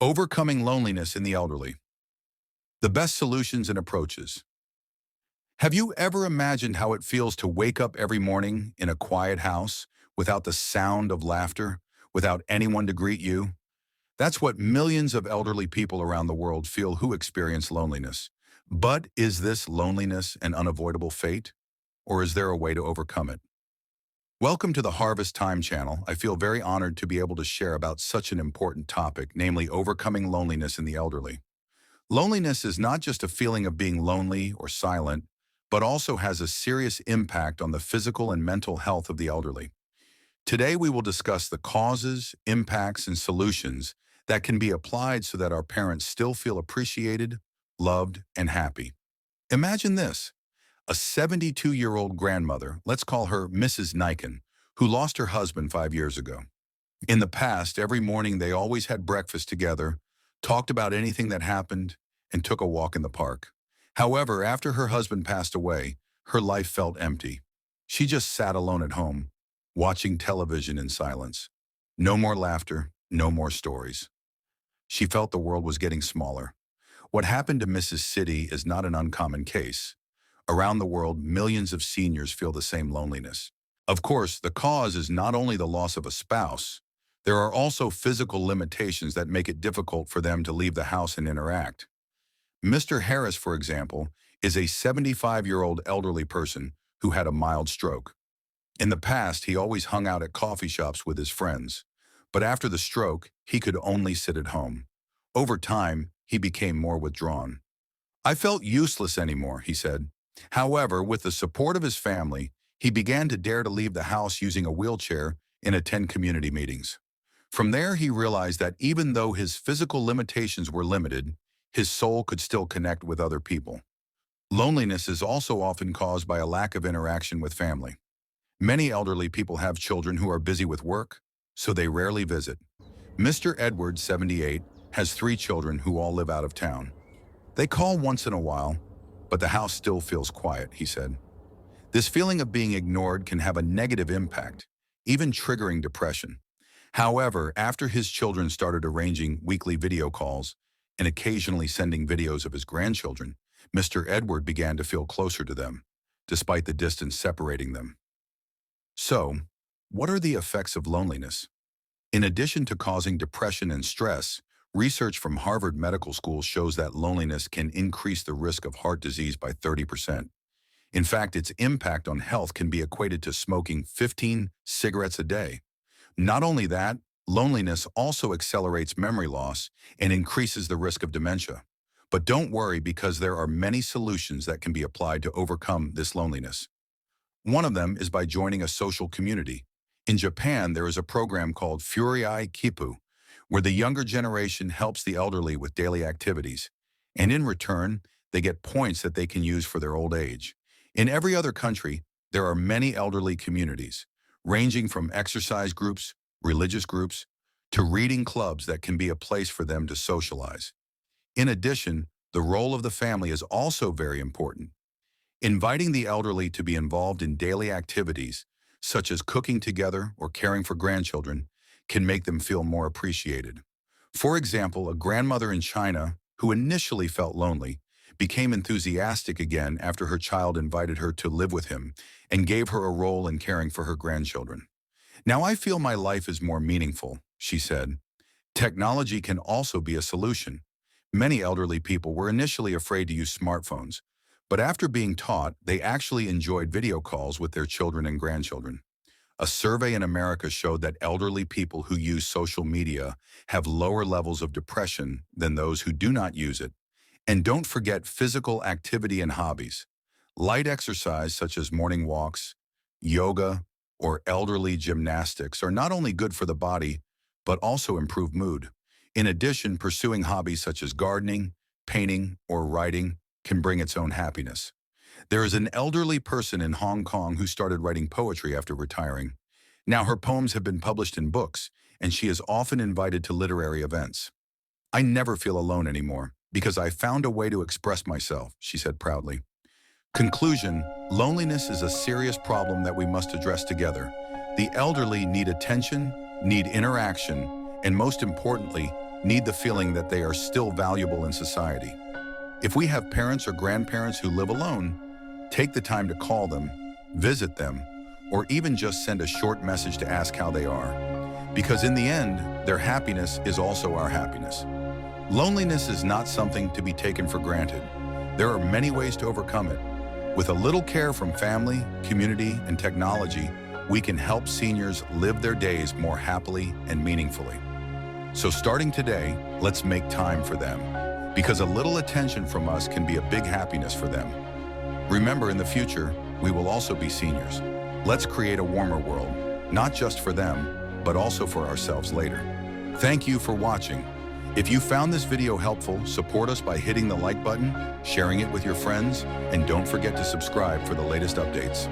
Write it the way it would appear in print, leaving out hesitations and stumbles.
Overcoming loneliness in the elderly. The best solutions and approaches. Have you ever imagined how it feels to wake up every morning in a quiet house without the sound of laughter, without anyone to greet you? That's what millions of elderly people around the world feel who experience loneliness. But is this loneliness an unavoidable fate? Or is there a way to overcome it? Welcome to the Harvest Time channel. I feel very honored to be able to share about such an important topic, namely overcoming loneliness in the elderly. Loneliness is not just a feeling of being lonely or silent, but also has a serious impact on the physical and mental health of the elderly. Today we will discuss the causes, impacts, and solutions that can be applied so that our parents still feel appreciated, loved, and happy. Imagine this. A 72-year-old grandmother, let's call her Mrs. Niken, who lost her husband 5 years ago. In the past, every morning they always had breakfast together, talked about anything that happened, and took a walk in the park. However, after her husband passed away, her life felt empty. She just sat alone at home, watching television in silence. No more laughter, no more stories. She felt the world was getting smaller. What happened to Mrs. City is not an uncommon case. Around the world, millions of seniors feel the same loneliness. Of course, the cause is not only the loss of a spouse, there are also physical limitations that make it difficult for them to leave the house and interact. Mr. Harris, for example, is a 75-year-old elderly person who had a mild stroke. In the past, he always hung out at coffee shops with his friends, but after the stroke, he could only sit at home. Over time, he became more withdrawn. "I felt useless anymore," he said. However, with the support of his family, he began to dare to leave the house using a wheelchair and attend community meetings. From there, he realized that even though his physical limitations were limited, his soul could still connect with other people. Loneliness is also often caused by a lack of interaction with family. Many elderly people have children who are busy with work, so they rarely visit. Mr. Edwards, 78, has 3 children who all live out of town. They call once in a while, but the house still feels quiet, he said. This feeling of being ignored can have a negative impact, even triggering depression. However, after his children started arranging weekly video calls and occasionally sending videos of his grandchildren, Mr. Edward began to feel closer to them, despite the distance separating them. So, what are the effects of loneliness? In addition to causing depression and stress, research from Harvard Medical School shows that loneliness can increase the risk of heart disease by 30%. In fact, its impact on health can be equated to smoking 15 cigarettes a day. Not only that, loneliness also accelerates memory loss and increases the risk of dementia. But don't worry, because there are many solutions that can be applied to overcome this loneliness. One of them is by joining a social community. In Japan, there is a program called Furiai Kipu, where the younger generation helps the elderly with daily activities, and in return, they get points that they can use for their old age. In every other country, there are many elderly communities, ranging from exercise groups, religious groups, to reading clubs that can be a place for them to socialize. In addition, the role of the family is also very important. Inviting the elderly to be involved in daily activities, such as cooking together or caring for grandchildren, can make them feel more appreciated. For example, a grandmother in China who initially felt lonely became enthusiastic again after her child invited her to live with him and gave her a role in caring for her grandchildren. "Now I feel my life is more meaningful," she said. Technology can also be a solution. Many elderly people were initially afraid to use smartphones, but after being taught, they actually enjoyed video calls with their children and grandchildren. A survey in America showed that elderly people who use social media have lower levels of depression than those who do not use it. And don't forget physical activity and hobbies. Light exercise such as morning walks, yoga, or elderly gymnastics are not only good for the body, but also improve mood. In addition, pursuing hobbies such as gardening, painting, or writing can bring its own happiness. There is an elderly person in Hong Kong who started writing poetry after retiring. Now her poems have been published in books, and she is often invited to literary events. "I never feel alone anymore because I found a way to express myself," she said proudly. Conclusion: loneliness is a serious problem that we must address together. The elderly need attention, need interaction, and most importantly, need the feeling that they are still valuable in society. If we have parents or grandparents who live alone, take the time to call them, visit them, or even just send a short message to ask how they are. Because in the end, their happiness is also our happiness. Loneliness is not something to be taken for granted. There are many ways to overcome it. With a little care from family, community, and technology, we can help seniors live their days more happily and meaningfully. So starting today, let's make time for them, because a little attention from us can be a big happiness for them. Remember, in the future, we will also be seniors. Let's create a warmer world, not just for them, but also for ourselves later. Thank you for watching. If you found this video helpful, support us by hitting the like button, sharing it with your friends, and don't forget to subscribe for the latest updates.